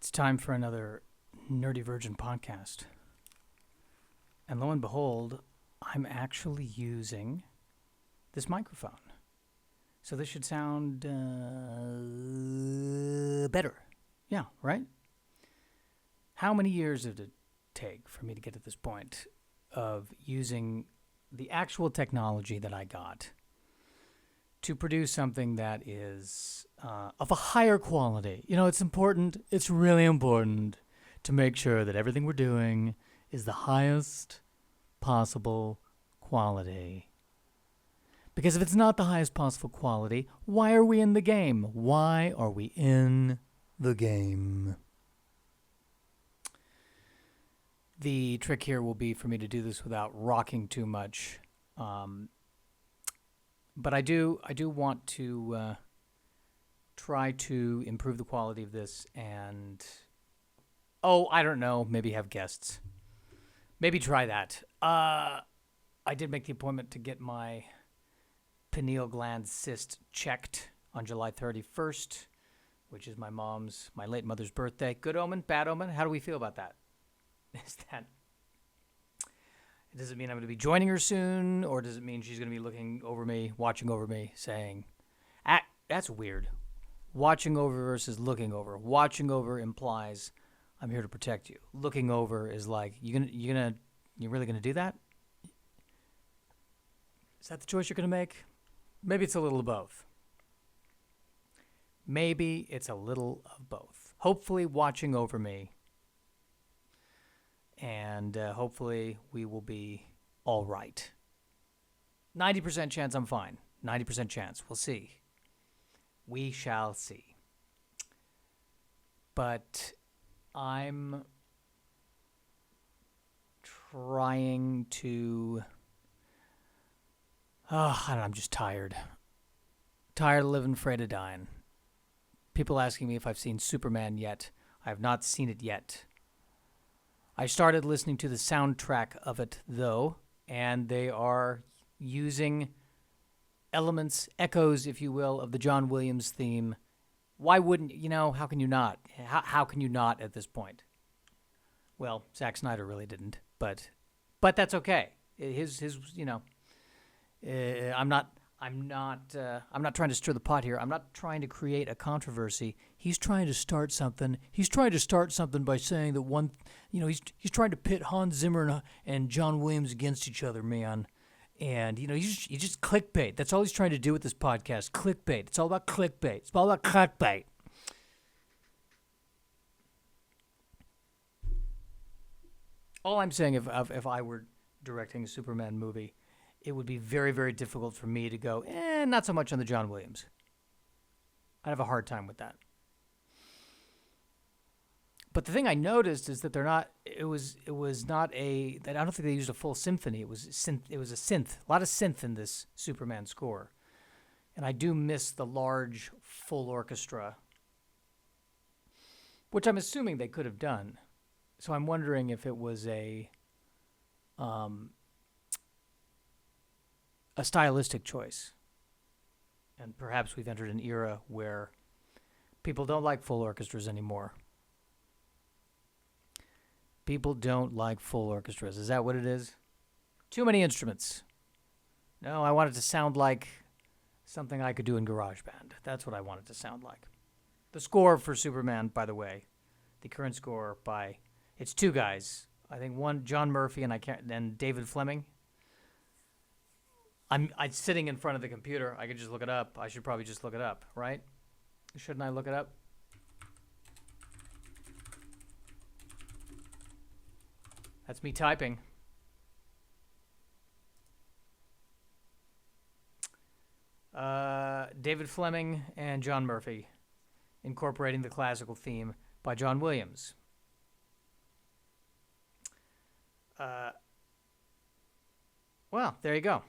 It's time for another Nerdy Virgin podcast. And lo and behold, I'm actually using this microphone. So this should sound better. Yeah, right? How many years did it take for me to get to this point of using the actual technology that I got to produce something that is of a higher quality? You know, it's important, it's really important to make sure that everything we're doing is the highest possible quality. Because if it's not the highest possible quality, why are we in the game? Why are we in the game? The trick here will be for me to do this without rocking too much. But I do want to try to improve the quality of this and, I don't know, maybe have guests. Maybe try that. I did make the appointment to get my pineal gland cyst checked on July 31st, which is my late mother's birthday. Good omen, bad omen? How do we feel about that? Does it mean I'm going to be joining her soon, or does it mean she's going to be looking over me, watching over me, saying, that's weird. Watching over versus looking over. Watching over implies I'm here to protect you. Looking over is like, you're really going to do that? Is that the choice you're going to make? Maybe it's a little of both. Maybe it's a little of both. Hopefully watching over me. And hopefully we will be all right. 90% chance I'm fine. 90% chance. We'll see. We shall see. But I'm trying to... I don't know, I'm just tired. Tired of living, afraid of dying. People asking me if I've seen Superman yet. I have not seen it yet. I started listening to the soundtrack of it, though, and they are using elements, echoes, if you will, of the John Williams theme. Why wouldn't, how can you not? How can you not at this point? Well, Zack Snyder really didn't, but that's okay. I'm not trying to stir the pot here. I'm not trying to create a controversy. He's trying to start something. He's trying to start something by saying that he's trying to pit Hans Zimmer and John Williams against each other, man. And, he's just clickbait. That's all he's trying to do with this podcast. Clickbait. It's all about clickbait. It's all about clickbait. All I'm saying, if I were directing a Superman movie, it would be very, very difficult for me to go, not so much on the John Williams. I'd have a hard time with that. But the thing I noticed is that I don't think they used a full symphony. It was a synth, a lot of synth in this Superman score. And I do miss the large, full orchestra, which I'm assuming they could have done. So I'm wondering if it was a stylistic choice. And perhaps we've entered an era where people don't like full orchestras anymore. People don't like full orchestras. Is that what it is? Too many instruments. No, I want it to sound like something I could do in GarageBand. That's what I want it to sound like. The score for Superman, by the way, the current score it's two guys. I think one, John Murphy, and David Fleming. I'm sitting in front of the computer. I could just look it up. I should probably just look it up, right? Shouldn't I look it up? That's me typing. David Fleming and John Murphy, incorporating the classical theme by John Williams. Well, there you go.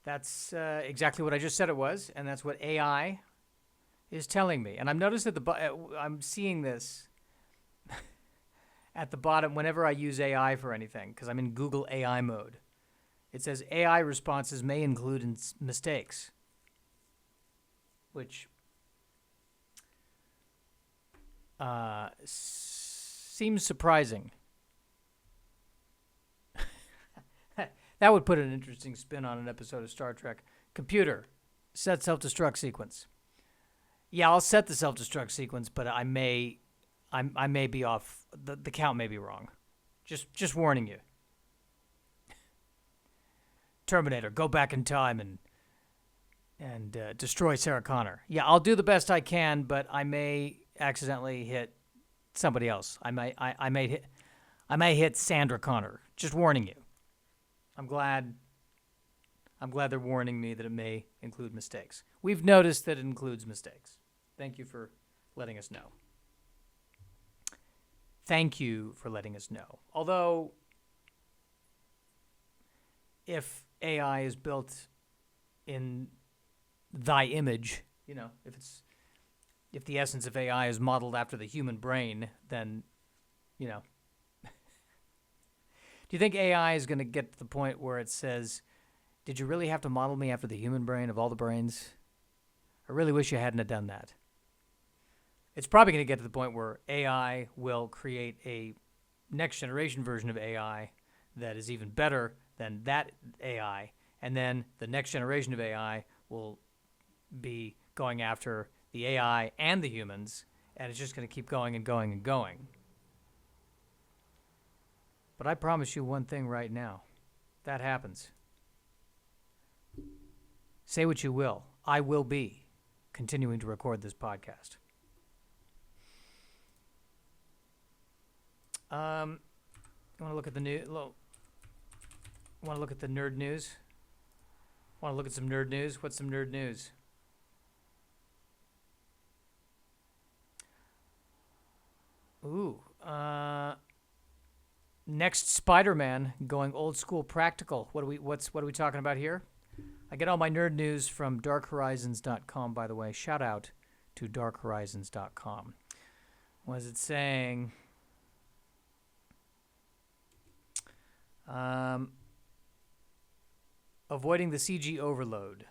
That's exactly what I just said it was, and that's what AI is telling me. And I've noticed that I'm seeing this at the bottom whenever I use AI for anything, because I'm in Google AI mode. It says AI responses may include mistakes, which seems surprising. That would put an interesting spin on an episode of Star Trek. Computer, set self-destruct sequence. Yeah, I'll set the self-destruct sequence, but I may be off. The count may be wrong. Just warning you. Terminator, go back in time and destroy Sarah Connor. Yeah, I'll do the best I can, but I may accidentally hit somebody else. I may hit Sandra Connor. Just warning you. I'm glad they're warning me that it may include mistakes. We've noticed that it includes mistakes. Thank you for letting us know. Thank you for letting us know. Although, if AI is built in thy image, if the essence of AI is modeled after the human brain, then, do you think AI is going to get to the point where it says, did you really have to model me after the human brain of all the brains? I really wish you hadn't have done that. It's probably going to get to the point where AI will create a next generation version of AI that is even better than that AI. And then the next generation of AI will be going after the AI and the humans. And it's just going to keep going and going and going. But I promise you one thing right now. That happens. Say what you will. I will be continuing to record this podcast. You want to look at the new? Want to look at the nerd news? Want to look at some nerd news? What's some nerd news? Ooh. Next Spider-Man going old school practical. What are we talking about here? I get all my nerd news from darkhorizons.com, by the way. Shout out to darkhorizons.com. What is it saying? Avoiding the CG overload.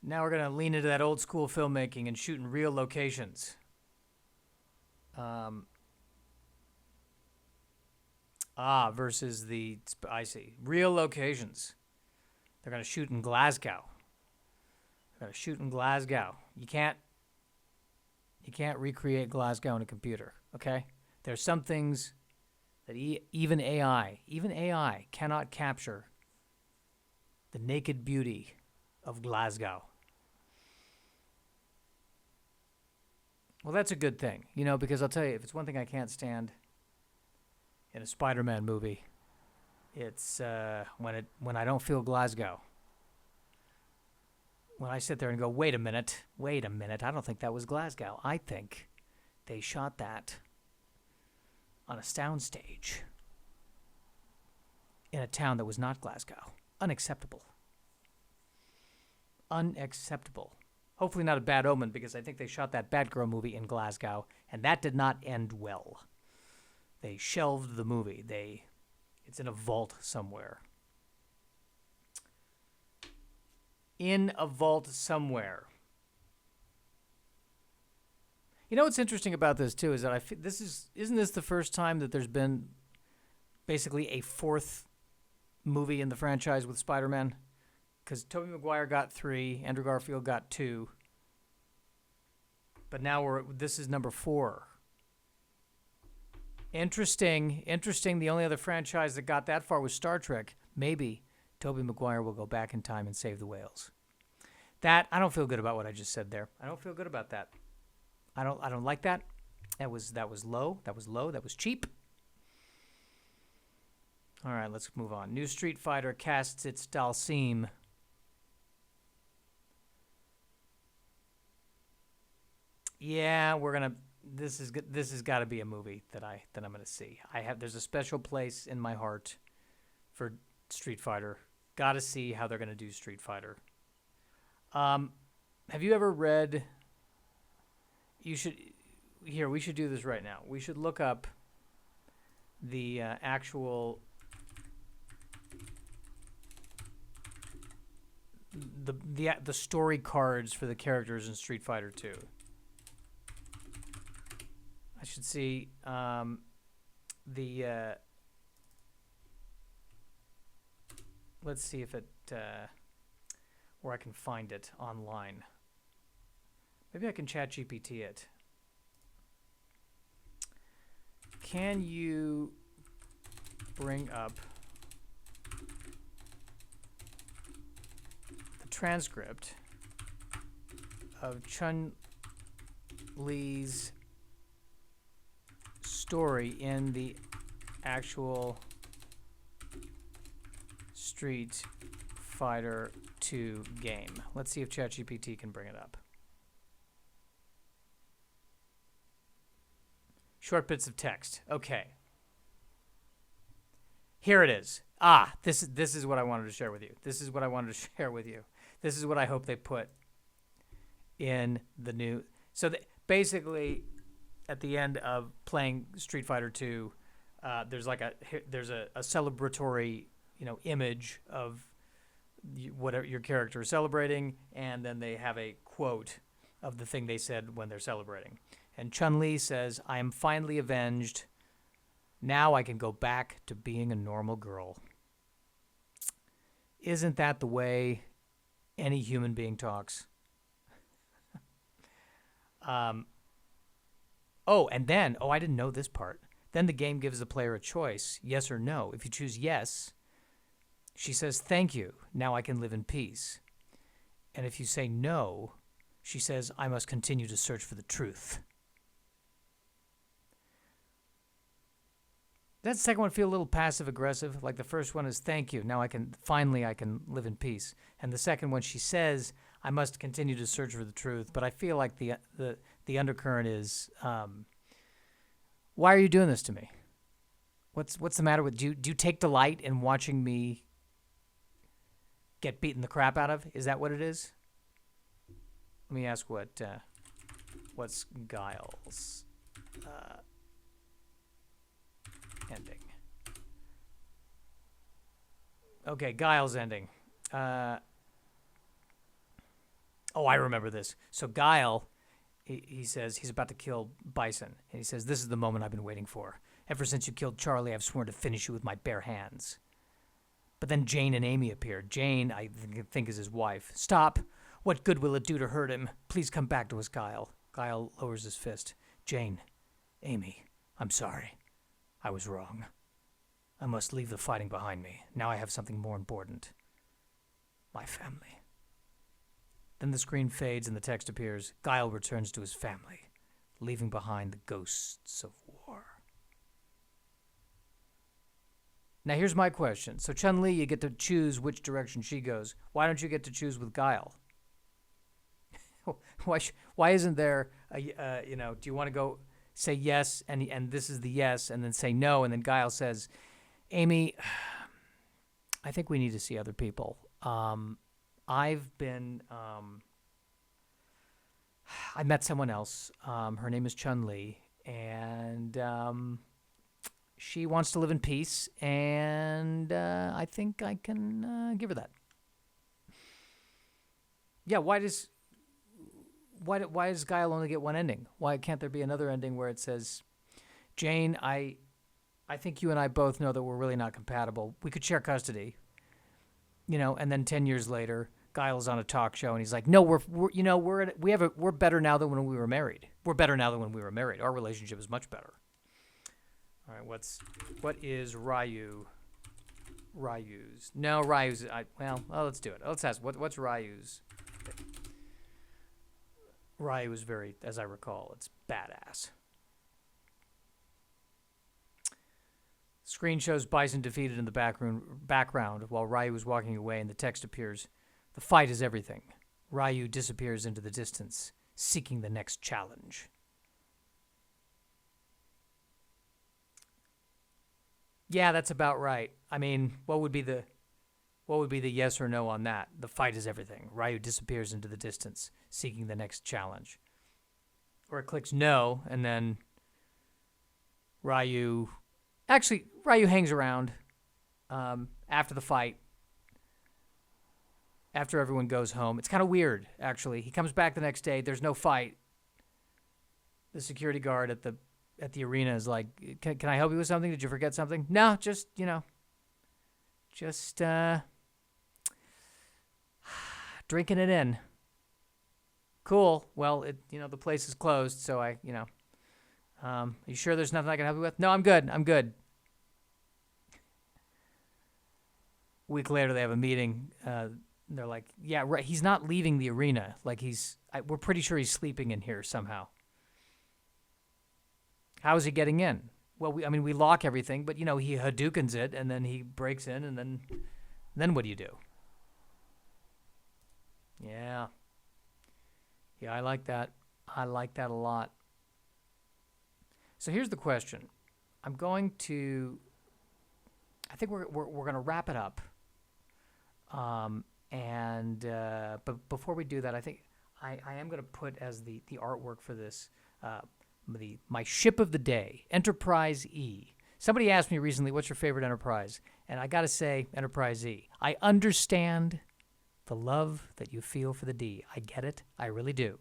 Now we're going to lean into that old school filmmaking and shoot in real locations. Versus I see. Real locations. They're going to shoot in Glasgow. You can't recreate Glasgow in a computer, okay? There's some things that even AI cannot capture the naked beauty of Glasgow. Well, that's a good thing, because I'll tell you, if it's one thing I can't stand in a Spider-Man movie, it's when I don't feel Glasgow. When I sit there and go, wait a minute, I don't think that was Glasgow. I think they shot that on a soundstage in a town that was not Glasgow. Unacceptable. Hopefully not a bad omen, because I think they shot that Batgirl movie in Glasgow, and that did not end well. They shelved the movie. It's in a vault somewhere. In a vault somewhere. What's interesting about this too is that isn't this the first time that there's been basically a fourth movie in the franchise with Spider-Man? Because Tobey Maguire got 3, Andrew Garfield got 2, but now this is number 4. Interesting. The only other franchise that got that far was Star Trek. Maybe Tobey Maguire will go back in time and save the whales. I don't feel good about what I just said there. I don't feel good about that. I don't like that. That was low. That was cheap. All right, let's move on. New Street Fighter casts its Dhalsim. Yeah, this has got to be a movie that I'm going to see. There's a special place in my heart for Street Fighter. Got to see how they're going to do Street Fighter. Have you ever read? We should do this right now. We should look up the the story cards for the characters in Street Fighter 2. I should see let's see if it where I can find it online. Maybe I can chat GPT it. Can you bring up the transcript of Chun-Li's story in the actual Street Fighter 2 game? Let's see if ChatGPT can bring it up. Short bits of text. Okay. Here it is. This is what I wanted to share with you. This is what I wanted to share with you. This is what I hope they put in the new. So basically, at the end of playing Street Fighter 2, there's a celebratory, image of whatever your character is celebrating, and then they have a quote of the thing they said when they're celebrating. And Chun-Li says, "I am finally avenged. Now I can go back to being a normal girl." Isn't that the way any human being talks? And then, I didn't know this part. Then the game gives the player a choice, yes or no. If you choose yes, she says, "Thank you. Now I can live in peace." And if you say no, she says, "I must continue to search for the truth." That second one feel a little passive aggressive. Like the first one is "Thank you. Now I can live in peace." And the second one, she says, "I must continue to search for the truth." But I feel like the undercurrent is, why are you doing this to me? What's the matter with you? Do you take delight in watching me get beaten the crap out of? Is that what it is? Let me ask what's Guile's ending. Okay, Guile's ending. I remember this. So Guile, he says he's about to kill Bison. And he says, "This is the moment I've been waiting for. Ever since you killed Charlie, I've sworn to finish you with my bare hands." But then Jane and Amy appeared. Jane, I think, is his wife. "Stop. What good will it do to hurt him? Please come back to us, Guile." Guile lowers his fist. "Jane, Amy, I'm sorry. I was wrong. I must leave the fighting behind me. Now I have something more important. My family." Then the screen fades and the text appears. Guile returns to his family, leaving behind the ghosts of war. Now here's my question. So Chun-Li, you get to choose which direction she goes. Why don't you get to choose with Guile? Why isn't there do you want to go say yes, and this is the yes, and then say no, and then Guile says, "Amy, I think we need to see other people. I've been, I met someone else. Her name is Chun-Li, and she wants to live in peace, and I think I can give her that." Yeah, why does Guile only get one ending? Why can't there be another ending where it says, "Jane, I think you and I both know that we're really not compatible. We could share custody." And then 10 years later, Guile's on a talk show and he's like, "No, we're better now than when we were married. We're better now than when we were married. Our relationship is much better." All right, what is Ryu's? No, Ryu's. Let's do it. Let's ask what's Ryu's. Ryu is very, as I recall, it's badass. Screen shows Bison defeated in the background while Ryu is walking away, and the text appears. "The fight is everything." Ryu disappears into the distance, seeking the next challenge. Yeah, that's about right. I mean, what would be the yes or no on that? The fight is everything. Ryu disappears into the distance, seeking the next challenge. Or it clicks no, and then Ryu hangs around after the fight, after everyone goes home. It's kind of weird, actually. He comes back the next day. There's no fight. The security guard at the arena is like, can I help you with something? Did you forget something? No, just drinking it in. Cool. Well, the place is closed, so you sure there's nothing I can help you with? No, I'm good. A week later, they have a meeting. They're like, yeah, right. He's not leaving the arena. Like we're pretty sure he's sleeping in here somehow. How is he getting in? Well, we lock everything, but he Hadoukens it, and then he breaks in, and then what do you do? Yeah. Yeah, I like that. I like that a lot. So here's the question. I think we're going to wrap it up. But before we do that, I think I am going to put as the artwork for this my ship of the day, Enterprise E. Somebody asked me recently, what's your favorite Enterprise? And I got to say, Enterprise E. I understand the love that you feel for the D. I get it. I really do.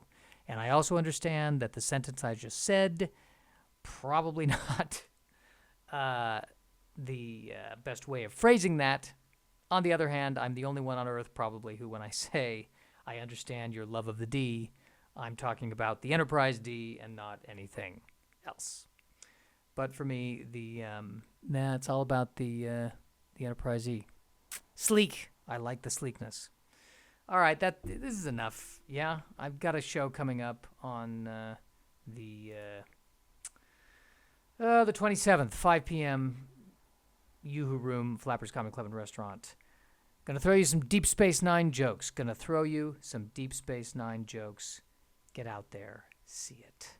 And I also understand that the sentence I just said, probably not the best way of phrasing that. On the other hand, I'm the only one on Earth probably who, when I say I understand your love of the D, I'm talking about the Enterprise D and not anything else. But for me, it's all about the Enterprise E. Sleek. I like the sleekness. All right, this is enough. Yeah, I've got a show coming up on the 27th, 5 p.m. Yoo-Hoo Room, Flappers Comic Club and Restaurant. Gonna throw you some Deep Space Nine jokes. Get out there, see it.